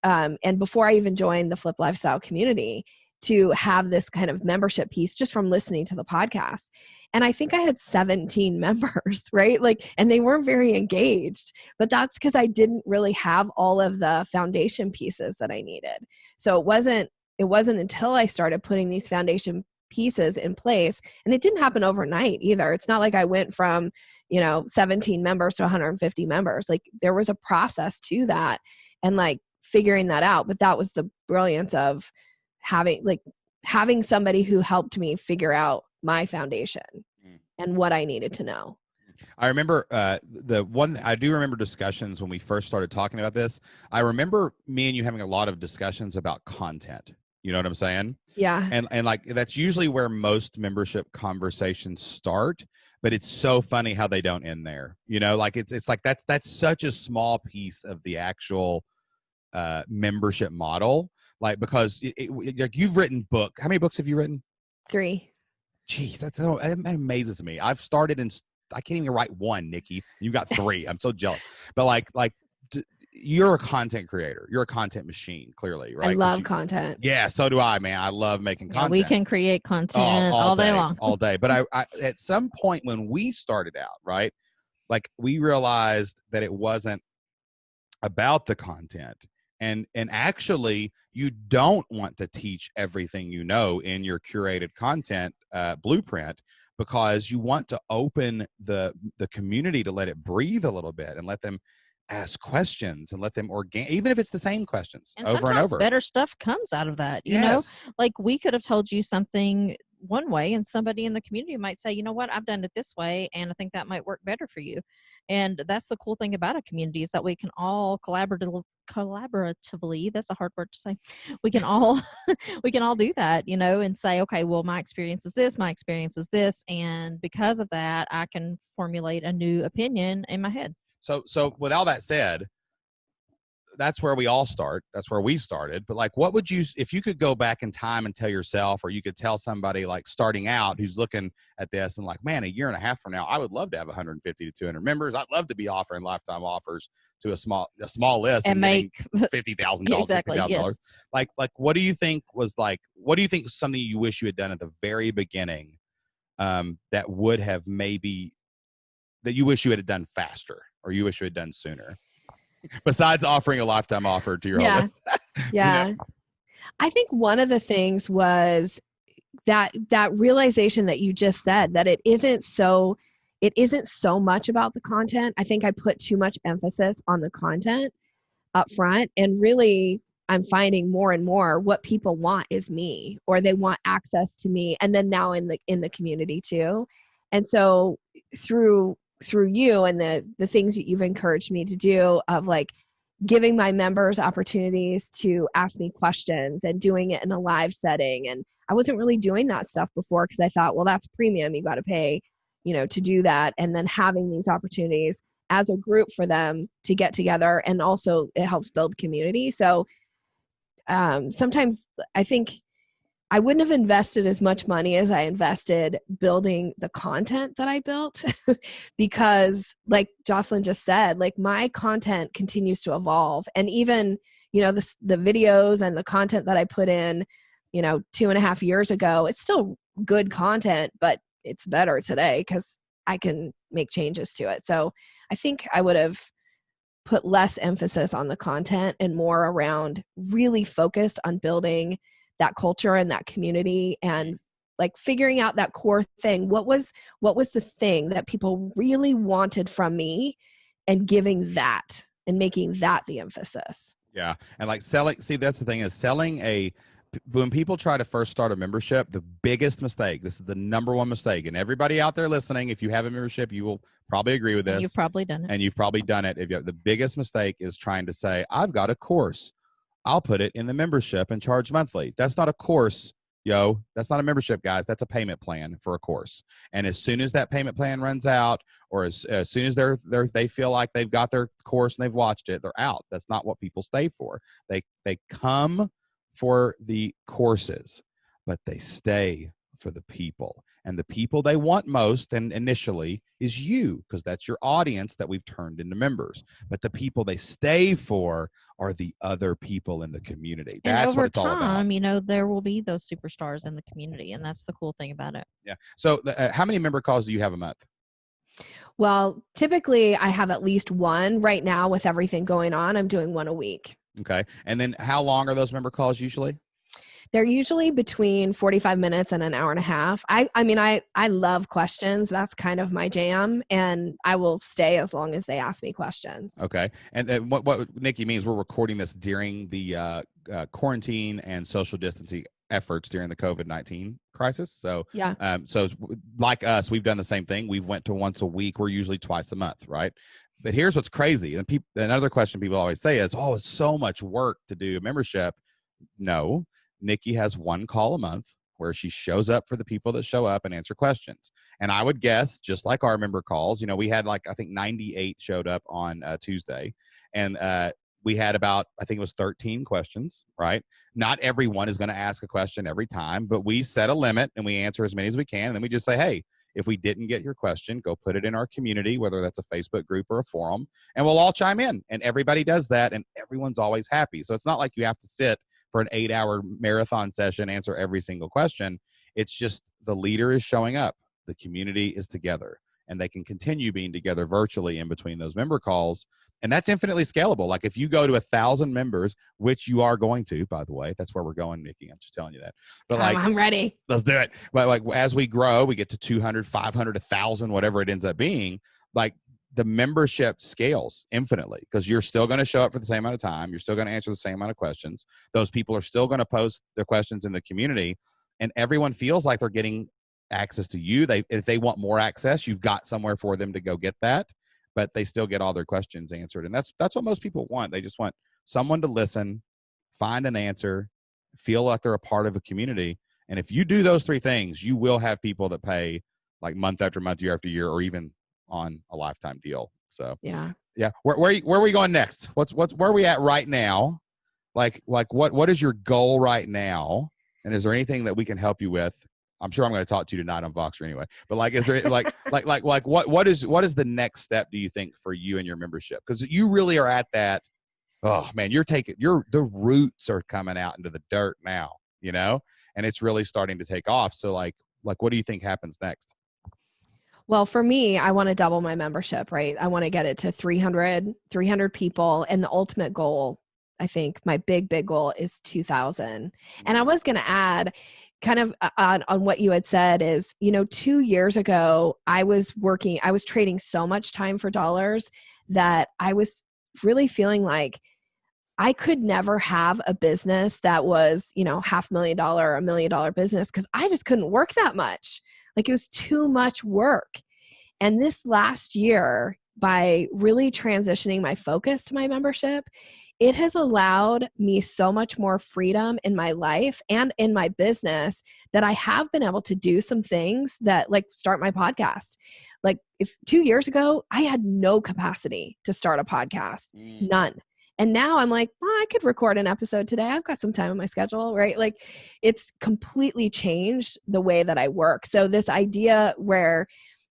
And before I even joined the Flip Lifestyle community, to have this kind of membership piece just from listening to the podcast. And I think I had 17 members, right? Like, and they weren't very engaged, but that's because I didn't really have all of the foundation pieces that I needed. So it wasn't until I started putting these foundation pieces in place, and it didn't happen overnight either. It's not like I went from, 17 members to 150 members. Like, there was a process to that, and like figuring that out. But that was the brilliance of having somebody who helped me figure out my foundation and what I needed to know. I remember I do remember discussions when we first started talking about this. I remember me and you having a lot of discussions about content. You know what I'm saying? Yeah. And like, that's usually where most membership conversations start, but it's so funny how they don't end there. Like, it's like, that's such a small piece of the actual membership model. Like, because like, you've written book. How many books have you written? 3. Jeez, that amazes me. I've started I can't even write one, Nikki. You got 3. I'm so jealous. But like you're a content creator. You're a content machine, clearly, right? I love content. Yeah, so do I, man. I love making content. We can create content all day long. All day. But I at some point when we started out, right, like, we realized that it wasn't about the content. And actually, you don't want to teach everything you know in your curated content blueprint, because you want to open the community to let it breathe a little bit and let them ask questions and let them even if it's the same questions and over and over. Better stuff comes out of that. You know, like, we could have told you something one way, and somebody in the community might say, you know what, I've done it this way, and I think that might work better for you. And that's the cool thing about a community, is that we can all collaboratively, that's a hard word to say. We can all do that, and say, okay, well, my experience is this, my experience is this, and because of that, I can formulate a new opinion in my head. So with all that said, that's where we all start. That's where we started. But like, what would you, if you could go back in time and tell yourself, or you could tell somebody like starting out who's looking at this and like, man, a year and a half from now, I would love to have 150 to 200 members. I'd love to be offering lifetime offers to a small list and make $50,000, exactly, $50,000. Yes. Like, what do you think something you wish you had done at the very beginning that would have that you wish you had done faster, or you wish you had done sooner? Besides offering a lifetime offer to your Yeah. homeless. Yeah. You know? I think one of the things was that realization that you just said, that it isn't so much about the content. I think I put too much emphasis on the content up front, and really I'm finding more and more what people want is me, or they want access to me, and then now in the community too. And so through you and the things that you've encouraged me to do, of like giving my members opportunities to ask me questions and doing it in a live setting. And I wasn't really doing that stuff before, because I thought, well, that's premium, you got to pay, to do that. And then having these opportunities as a group for them to get together, and also it helps build community. So sometimes I think I wouldn't have invested as much money as I invested building the content that I built because, like Jocelyn just said, like my content continues to evolve. And even, the videos and the content that I put in, 2.5 years ago, it's still good content, but it's better today because I can make changes to it. So I think I would have put less emphasis on the content and more around really focused on building that culture and that community, and like figuring out that core thing. What was the thing that people really wanted from me, and giving that and making that the emphasis. Yeah. And like selling, see, that's the thing, is when people try to first start a membership, the biggest mistake, this is the number one mistake, and everybody out there listening, if you have a membership, you will probably agree with this. You've probably done it. And you've probably done it. The biggest mistake is trying to say, I've got a course, I'll put it in the membership and charge monthly. That's not a course, that's not a membership, guys. That's a payment plan for a course. And as soon as that payment plan runs out, or as soon as they feel like they've got their course and they've watched it, they're out. That's not what people stay for. They come for the courses, but they stay for the people. And the people they want most, and initially, is you, because that's your audience that we've turned into members. But the people they stay for are the other people in the community. That's what it's all about. And over time, there will be those superstars in the community, and that's the cool thing about it. Yeah. So how many member calls do you have a month? Well, typically I have at least one. Right now, with everything going on, I'm doing one a week. Okay. And then how long are those member calls usually? They're usually between 45 minutes and an hour and a half. I love questions. That's kind of my jam, and I will stay as long as they ask me questions. Okay. And what Nikki means, we're recording this during the quarantine and social distancing efforts during the COVID-19 crisis. So, yeah. So like us, we've done the same thing. We've went to once a week. We're usually twice a month, right? But here's what's crazy. And another question people always say is, oh, it's so much work to do a membership. No. Nikki has one call a month where she shows up for the people that show up and answer questions. And I would guess, just like our member calls, we had I think 98 showed up on Tuesday. And we had about, I think it was 13 questions, right? Not everyone is going to ask a question every time, but we set a limit and we answer as many as we can. And then we just say, hey, if we didn't get your question, go put it in our community, whether that's a Facebook group or a forum, and we'll all chime in. And everybody does that, and everyone's always happy. So it's not like you have to sit for an 8-hour marathon session, answer every single question. It's just the leader is showing up. The community is together, and they can continue being together virtually in between those member calls. And that's infinitely scalable. Like if you go to 1,000 members, which you are going to, by the way, that's where we're going, Nikki. I'm just telling you that. But I'm ready. Let's do it. But as we grow, we get to 200, 500, 1,000, whatever it ends up being, the membership scales infinitely, because you're still going to show up for the same amount of time. You're still going to answer the same amount of questions. Those people are still going to post their questions in the community, and everyone feels like they're getting access to you. If they want more access, you've got somewhere for them to go get that, but they still get all their questions answered. And that's what most people want. They just want someone to listen, find an answer, feel like they're a part of a community. And if you do those three things, you will have people that pay like month after month, year after year, or even on a lifetime deal. So yeah. Where are we going next? Where are we at right now? What is your goal right now? And is there anything that we can help you with? I'm sure I'm going to talk to you tonight on Voxer anyway. But is there what is the next step, do you think, for you and your membership? Because you really are at that. Oh man, the roots are coming out into the dirt now, and it's really starting to take off. So what do you think happens next? Well, for me, I want to double my membership, right? I want to get it to 300 people. And the ultimate goal, I think my big goal is 2,000. And I was going to add kind of on what you had said is, 2 years ago, I was trading so much time for dollars that I was really feeling like I could never have a business that was, $500,000, $1 million business, because I just couldn't work that much. Like, it was too much work. And this last year, by really transitioning my focus to my membership, it has allowed me so much more freedom in my life and in my business that I have been able to do some things that, like, start my podcast. Like, if 2 years ago, I had no capacity to start a podcast, none. And now I'm like, well, I could record an episode today. I've got some time on my schedule, right? Like, it's completely changed the way that I work. So this idea where,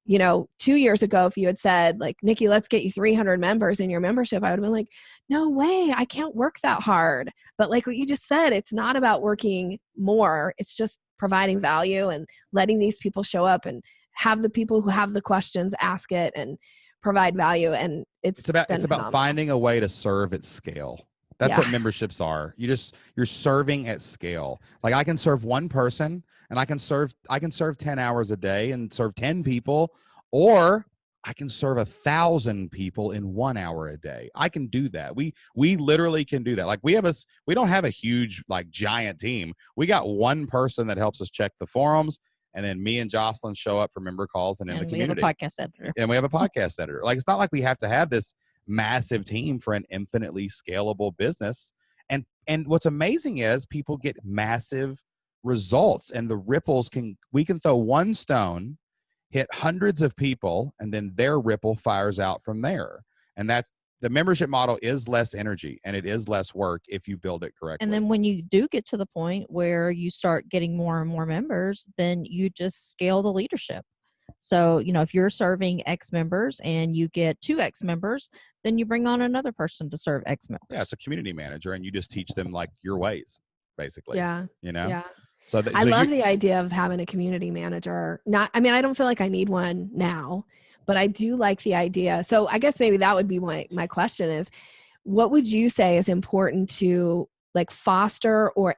2 years ago, if you had said, like, Nikki, let's get you 300 members in your membership, I would have been like, no way, I can't work that hard. But like what you just said, it's not about working more. It's just providing value and letting these people show up and have the people who have the questions ask it and provide value. And it's about finding a way to serve at scale. That's what memberships are. You're serving at scale. Like, I can serve one person, and I can serve 10 hours a day and serve 10 people, or I can serve 1,000 people in 1 hour a day. I can do that. We literally can do that. Like, we don't have a huge, like, giant team. We got one person that helps us check the forums. And then me and Jocelyn show up for member calls and in the community. We have a podcast editor. And we have a podcast editor. Like, it's not like we have to have this massive team for an infinitely scalable business. And what's amazing is people get massive results, and the ripples we can throw one stone, hit hundreds of people, and then their ripple fires out from there. And that's the membership model is less energy and it is less work if you build it correctly. And then when you do get to the point where you start getting more and more members, then you just scale the leadership. So, if you're serving X members and you get 2X members, then you bring on another person to serve X members. Yeah, it's a community manager, and you just teach them, like, your ways, basically. Yeah. Yeah. I love the idea of having a community manager. I don't feel like I need one now, but I do like the idea. So I guess maybe that would be my question is, what would you say is important to, like, foster or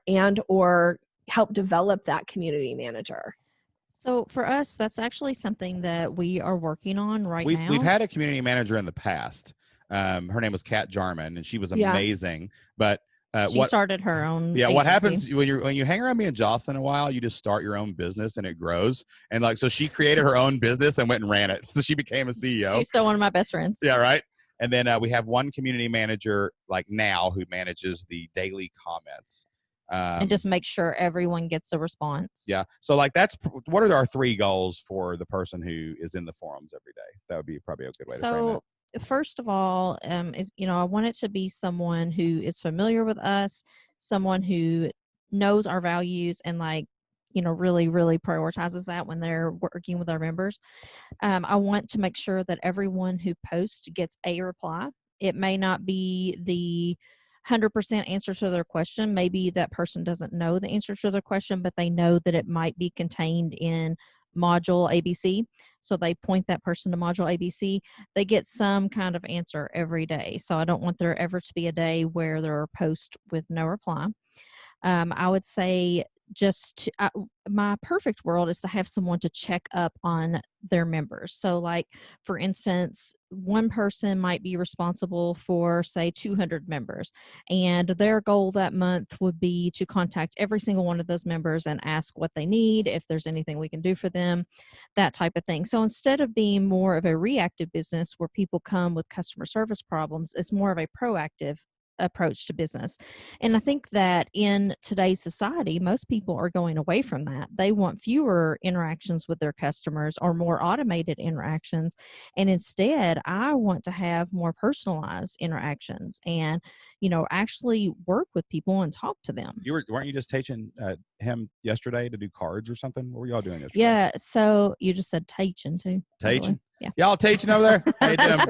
help develop that community manager? So for us, that's actually something that we are working on now. We've had a community manager in the past. Her name was Kat Jarman, and she was amazing. But she started her own. Yeah, agency. What happens when you hang around me and Jocelyn a while, you just start your own business and it grows. And, like, so she created her own business and went and ran it. So she became a CEO. She's still one of my best friends. Yeah, right. And then we have one community manager, like, now, who manages the daily comments. And just make sure everyone gets a response. Yeah. So, like, what are our 3 goals for the person who is in the forums every day? That would be probably a good way to frame it. First of all, I want it to be someone who is familiar with us, someone who knows our values and, like, really, really prioritizes that when they're working with our members. I want to make sure that everyone who posts gets a reply. It may not be the 100% answer to their question. Maybe that person doesn't know the answer to their question, but they know that it might be contained in module ABC. So they point that person to module ABC. They get some kind of answer every day. So I don't want there ever to be a day where there are posts with no reply. I would say my perfect world is to have someone to check up on their members. So, like, for instance, one person might be responsible for, say, 200 members, and their goal that month would be to contact every single one of those members and ask what they need, if there's anything we can do for them, that type of thing. So instead of being more of a reactive business where people come with customer service problems, it's more of a proactive approach to business. And I think that in today's society, most people are going away from that. They want fewer interactions with their customers or more automated interactions. And instead, I want to have more personalized interactions and, actually work with people and talk to them. Weren't you just teaching him yesterday to do cards or something? What were y'all doing yesterday? Yeah. So you just said teaching too. Teaching? Yeah. Y'all teaching over there? Hey, Jim.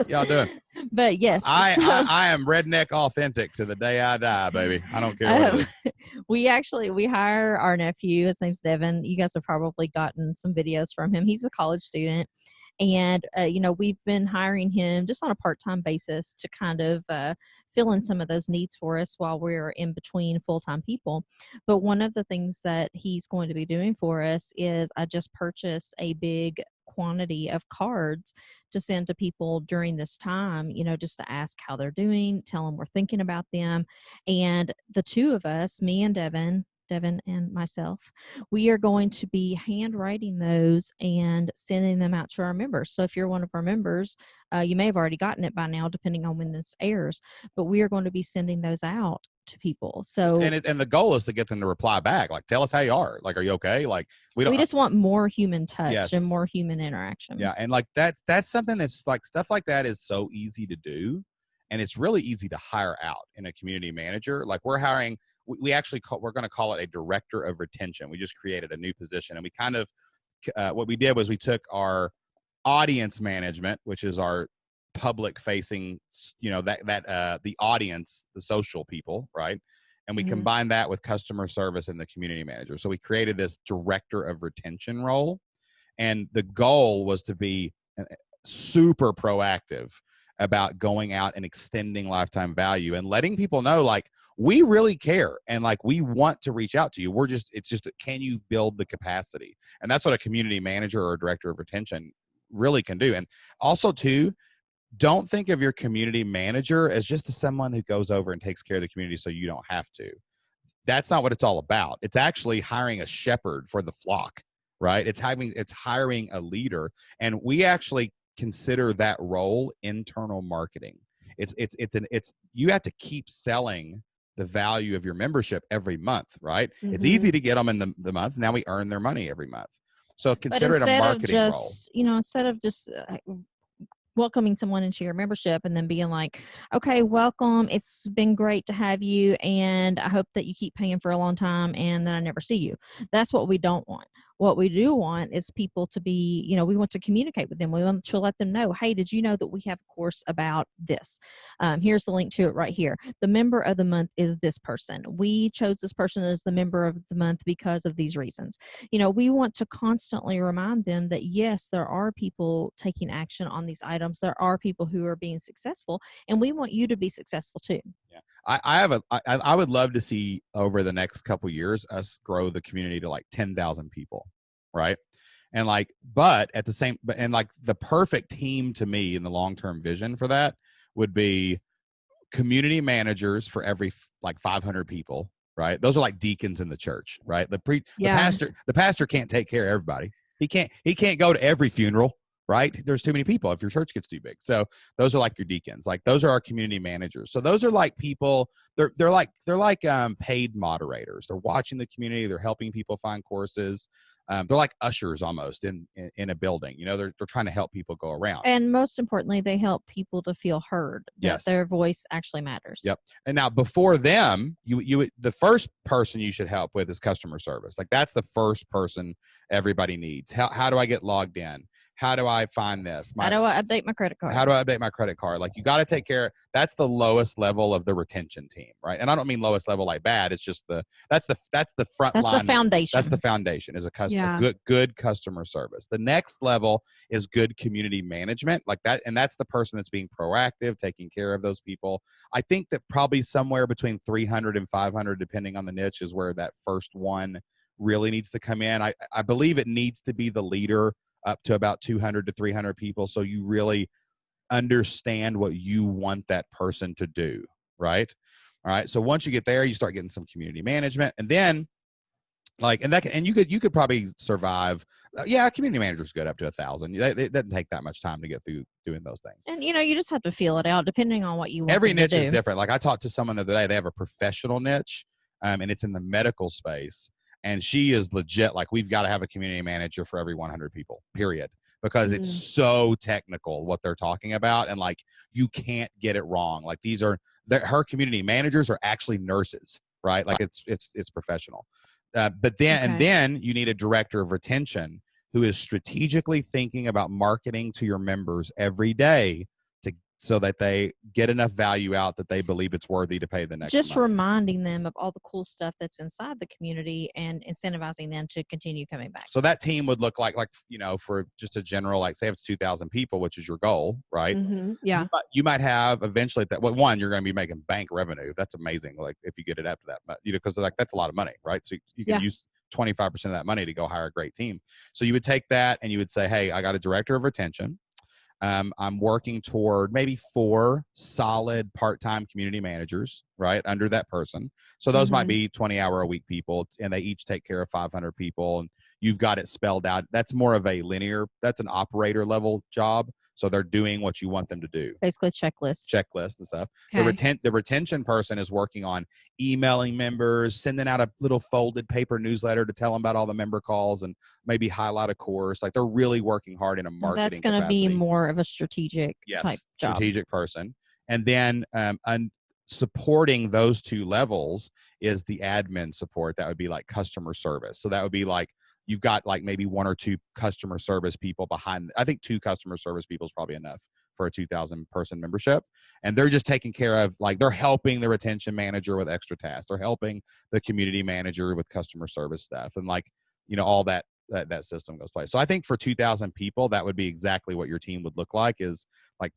Y'all doing? But yes, I am redneck authentic to the day I die, baby. I don't care what it is. we hire our nephew. His name's Devin. You guys have probably gotten some videos from him. He's a college student. And, we've been hiring him just on a part-time basis to kind of fill in some of those needs for us while we're in between full-time people. But one of the things that he's going to be doing for us is I just purchased a big quantity of cards to send to people during this time, just to ask how they're doing, tell them we're thinking about them. And the two of us, me and Devin and myself, we are going to be handwriting those and sending them out to our members. So if you're one of our members, you may have already gotten it by now, depending on when this airs, but we are going to be sending those out to people. So and the goal is to get them to reply back, like, tell us how you are, like, are you okay? Like, we just want more human touch. Yes. And more human interaction. Yeah, and like that's something that's like, stuff like that is so easy to do, and it's really easy to hire out in a community manager. Like, we're hiring, we're going to call it a director of retention. We just created a new position, and we kind of what we did was we took our audience management, which is our public facing, the audience, the social people, right? And we combined that with customer service and the community manager. So we created this director of retention role. And the goal was to be super proactive about going out and extending lifetime value and letting people know, like, we really care and like we want to reach out to you. It's just can you build the capacity? And that's what a community manager or a director of retention really can do. And also too, don't think of your community manager as just someone who goes over and takes care of the community so you don't have to. That's not what it's all about. It's actually hiring a shepherd for the flock, right? It's hiring a leader. And we actually consider that role internal marketing. You have to keep selling the value of your membership every month, right? It's easy to get them in the month. Now we earn their money every month. So consider it a marketing role. Instead of just welcoming someone into your membership and then being like, okay, welcome. It's been great to have you. And I hope that you keep paying for a long time and then I never see you. That's what we don't want. What we do want is people to be, we want to communicate with them. We want to let them know, hey, did you know that we have a course about this? Here's the link to it right here. The member of the month is this person. We chose this person as the member of the month because of these reasons. We want to constantly remind them that, yes, there are people taking action on these items. There are people who are being successful, and we want you to be successful too. Yeah. I would love to see over the next couple years us grow the community to like 10,000 people, right? And like, the perfect team to me in the long-term vision for that would be community managers for every like 500 people, right? Those are like deacons in the church, right? The pastor can't take care of everybody. He can't go to every funeral, right? There's too many people if your church gets too big. So those are like your deacons. Like, those are our community managers. So those are like people, they're like paid moderators. They're watching the community. They're helping people find courses. They're like ushers almost in a building. They're trying to help people go around. And most importantly, they help people to feel heard. That their voice actually matters. Yep. And now before them, the first person you should help with is customer service. Like, that's the first person everybody needs. How do I get logged in? How do I find this? How do I update my credit card? How do I update my credit card? Like, you got to take care. That's the lowest level of the retention team, right? And I don't mean lowest level like bad. It's just that's the front line. That's the foundation. That's the foundation, is a customer, good customer service. The next level is good community management, like that, and that's the person that's being proactive, taking care of those people. I think that probably somewhere between 300 and 500, depending on the niche, is where that first one really needs to come in. I believe it needs to be the leader up to about 200 to 300 people. So you really understand what you want that person to do. Right. All right. So once you get there, you start getting some community management, and then you could probably survive. Community manager's good up to 1,000. It doesn't take that much time to get through doing those things. And, you just have to feel it out depending on what you want. Every niche is different. Like, I talked to someone the other day, they have a professional niche, and it's in the medical space. And she is legit, like, we've got to have a community manager for every 100 people, period. Because it's so technical what they're talking about. And like, you can't get it wrong. Like, her community managers are actually nurses, right? Like, it's professional. But then you need a director of retention who is strategically thinking about marketing to your members every day so that they get enough value out that they believe it's worthy to pay the next Just month. reminding them of all the cool stuff that's inside the community and incentivizing them to continue coming back. So that team would look like, for just a general, like say if it's 2,000 people, which is your goal, right? Yeah. You might have eventually that, one, you're going to be making bank revenue. That's amazing. Like if you get it up to that, but because like that's a lot of money, right? So you can use 25% of that money to go hire a great team. So you would take that and you would say, hey, I got a director of retention. I'm working toward maybe 4 solid part-time community managers, right, under that person. So those might be 20-hour-a-week people, and they each take care of 500 people, and you've got it spelled out. That's more of a linear, that's an operator level job. So they're doing what you want them to do. Basically checklist and stuff. Okay. The retention person is working on emailing members, sending out a little folded paper newsletter to tell them about all the member calls and maybe highlight a course. Like they're really working hard in a marketing That's going to be more of a strategic type job. Strategic person. And then supporting those 2 levels is the admin support. That would be like customer service. So that would be like, you've got like maybe 1 or 2 customer service people behind. I think 2 customer service people is probably enough for a 2,000 person membership. And they're just taking care of, like, they're helping the retention manager with extra tasks. They're helping the community manager with customer service stuff. And like, all that system goes play. So I think for 2,000 people, that would be exactly what your team would look like, is like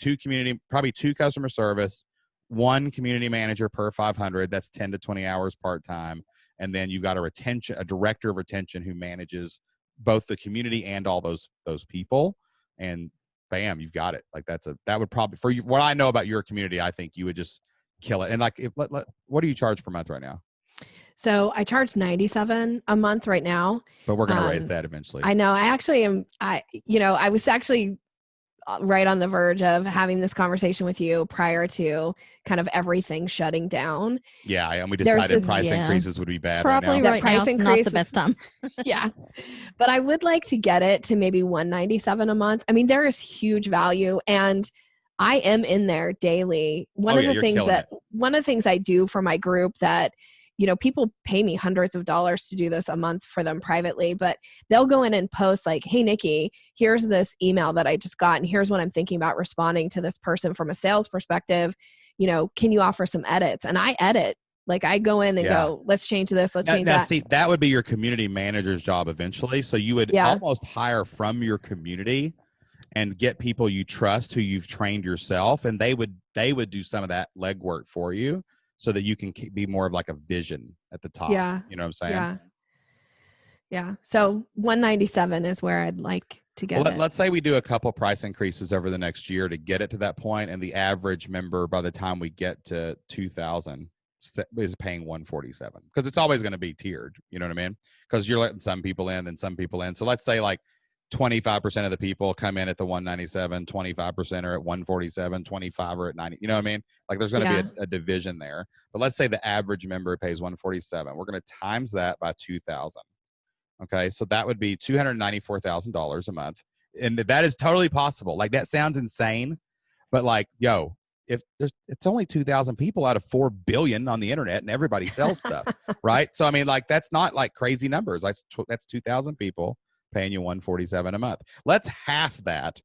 probably 2 customer service, 1 community manager per 500. That's 10 to 20 hours part-time. And then you've got a director of retention who manages both the community and all those people. And bam, you've got it. Like that would probably, for you, what I know about your community, I think you would just kill it. And like, what do you charge per month right now? So I charge $97 a month right now. But we're going to raise that eventually. I know. I actually am. I was actually right on the verge of having this conversation with you prior to kind of everything shutting down. Yeah, and we decided price increases would be bad. Probably right now. Price not the best time. Yeah, but I would like to get it to maybe $197 a month. I mean, there is huge value, and I am in there daily. One of the things I do for my group that, people pay me hundreds of dollars to do this a month for them privately, but they'll go in and post like, hey, Nikki, here's this email that I just got, and here's what I'm thinking about responding to this person from a sales perspective. Can you offer some edits? And I edit. Like I go in and go, let's change this, let's change that. See, that would be your community manager's job eventually. So you would almost hire from your community and get people you trust who you've trained yourself, and they would do some of that legwork for you, so that you can be more of like a vision at the top. Yeah. You know what I'm saying? Yeah. So 197 is where I'd like to get it. Let's say we do a couple price increases over the next year to get it to that point, and the average member by the time we get to 2,000 is paying 147, because it's always going to be tiered. You know what I mean? Because you're letting some people in and some people in. So let's say like 25% of the people come in at the 197, 25% are at 147, 25 are at 90. You know what I mean? Like there's going to be a division there. But let's say the average member pays 147. We're going to times that by 2,000. Okay, so that would be $294,000 a month. And that is totally possible. Like that sounds insane, but like, if it's only 2,000 people out of 4 billion on the internet, and everybody sells stuff, right? So I mean, like that's not like crazy numbers. That's 2,000 people paying you $147 a month. Let's half that,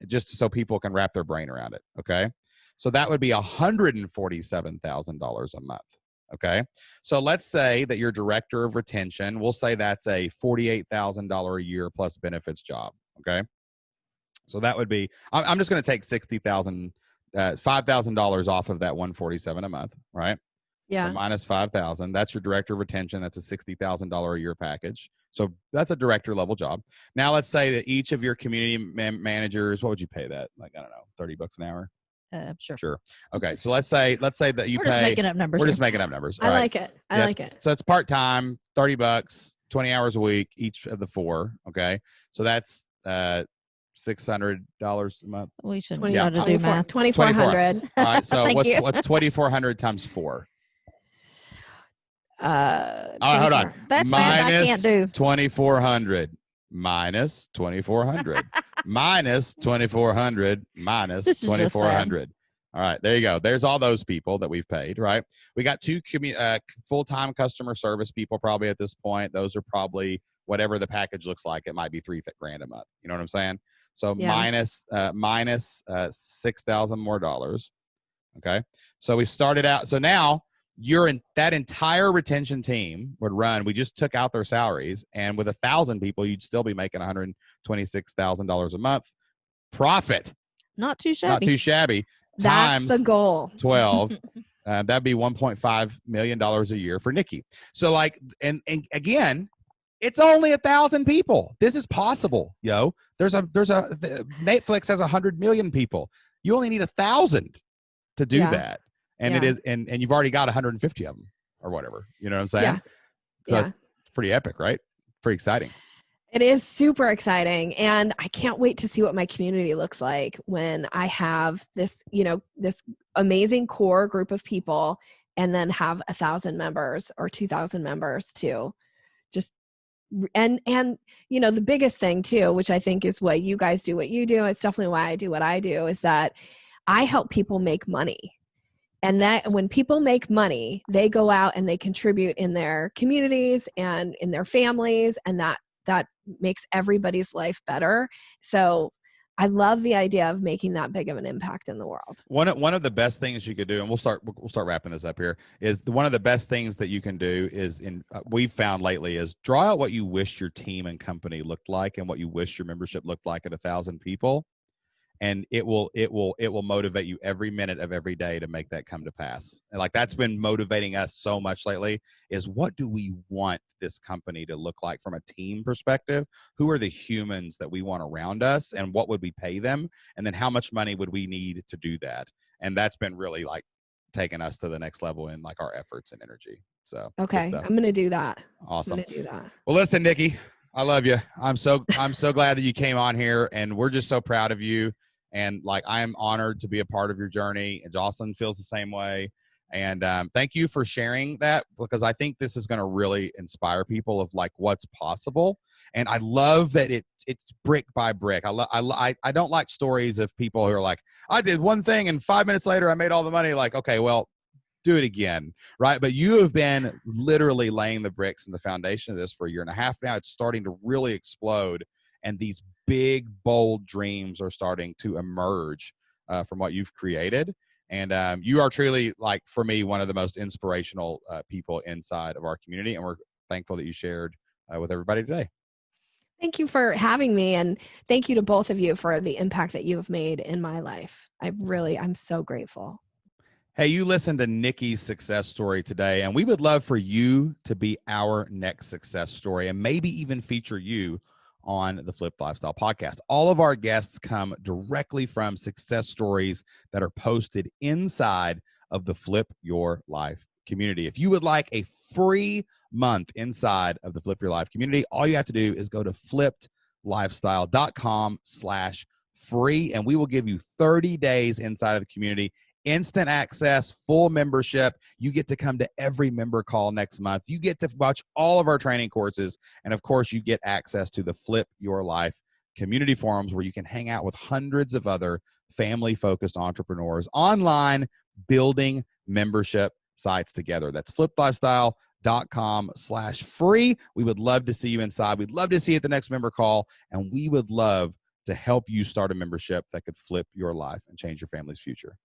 just so people can wrap their brain around it. Okay, so that would be $147,000 a month. Okay, so let's say that your director of retention, we'll say that's a $48,000 a year plus benefits job. Okay, so that would be, I'm just going to take $5,000 off of that $147 a month, right? Yeah. So minus 5,000. That's your director of retention. That's a $60,000 a year package. So that's a director level job. Now let's say that each of your community managers, what would you pay that? Like, I don't know, $30 an hour. Sure. Okay. So let's say that you We're pay. just making up numbers. We're just making up numbers. I like it. I like it. So it's part-time, $30, 20 hours a week, each of the 4. Okay. So that's $600 a month. We shouldn't try to do math. 2,400. All right. So what's 2,400 times 4? All right, hold on. That's math I can't do. 2,400 minus 2,400 minus 2,400 minus 2,400. All right, there you go. There's all those people that we've paid, right? We got 2 full-time customer service people probably at this point. Those are probably whatever the package looks like, it might be $3,000 a month. You know what I'm saying? So Yeah. minus $6,000 more dollars. Okay. So we started out. So now you're in that entire retention team would run. We just took out their salaries, and with 1,000 people, you'd still be making $126,000 a month profit. Not too shabby. Not too shabby. That's the goal. 12. That'd be $1.5 million a year for Nikki. So like, and again, it's only 1,000 people. This is possible, yo. Netflix has 100 million people. You only need 1,000 to do that. And it is, and you've already got 150 of them or whatever. You know what I'm saying? Yeah. So it's pretty epic, right? Pretty exciting. It is super exciting. And I can't wait to see what my community looks like when I have this, this amazing core group of people and then have 1,000 members or 2,000 members too. Just, and the biggest thing too, which I think is what you guys do, what you do, it's definitely why I do what I do, is that I help people make money. And that when people make money, they go out and they contribute in their communities and in their families, and that makes everybody's life better. So I love the idea of making that big of an impact in the world. One of the best things you could do, and we'll start wrapping this up here, is one of the best things that you can do is we've found lately is draw out what you wish your team and company looked like and what you wish your membership looked like at 1,000 people. And it will motivate you every minute of every day to make that come to pass. And like that's been motivating us so much lately is what do we want this company to look like from a team perspective? Who are the humans that we want around us, and what would we pay them? And then how much money would we need to do that? And that's been really like taking us to the next level in like our efforts and energy. So okay, I'm going to do that. Awesome. I'm going to do that. Well, listen, Nikki, I love you. I'm so glad that you came on here, and we're just so proud of you. And like, I am honored to be a part of your journey, and Jocelyn feels the same way. And thank you for sharing that, because I think this is going to really inspire people of like what's possible. And I love that it's brick by brick. I don't like stories of people who are like, I did one thing and 5 minutes later I made all the money. Like, okay, well, do it again, right? But you have been literally laying the bricks and the foundation of this for a year and a half now. It's starting to really explode, and these big, bold dreams are starting to emerge from what you've created. And you are truly, like, for me, one of the most inspirational people inside of our community. And we're thankful that you shared with everybody today. Thank you for having me. And thank you to both of you for the impact that you have made in my life. I'm so grateful. Hey, you listened to Nikki's success story today, and we would love for you to be our next success story and maybe even feature you on the Flipped Lifestyle podcast. All of our guests come directly from success stories that are posted inside of the Flip Your Life community. If you would like a free month inside of the Flip Your Life community, all you have to do is go to flippedlifestyle.com/free, and we will give you 30 days inside of the community. Instant access, full membership. You get to come to every member call next month. You get to watch all of our training courses. And of course, you get access to the Flip Your Life community forums where you can hang out with hundreds of other family-focused entrepreneurs online, building membership sites together. That's flippedlifestyle.com/free. We would love to see you inside. We'd love to see you at the next member call. And we would love to help you start a membership that could flip your life and change your family's future.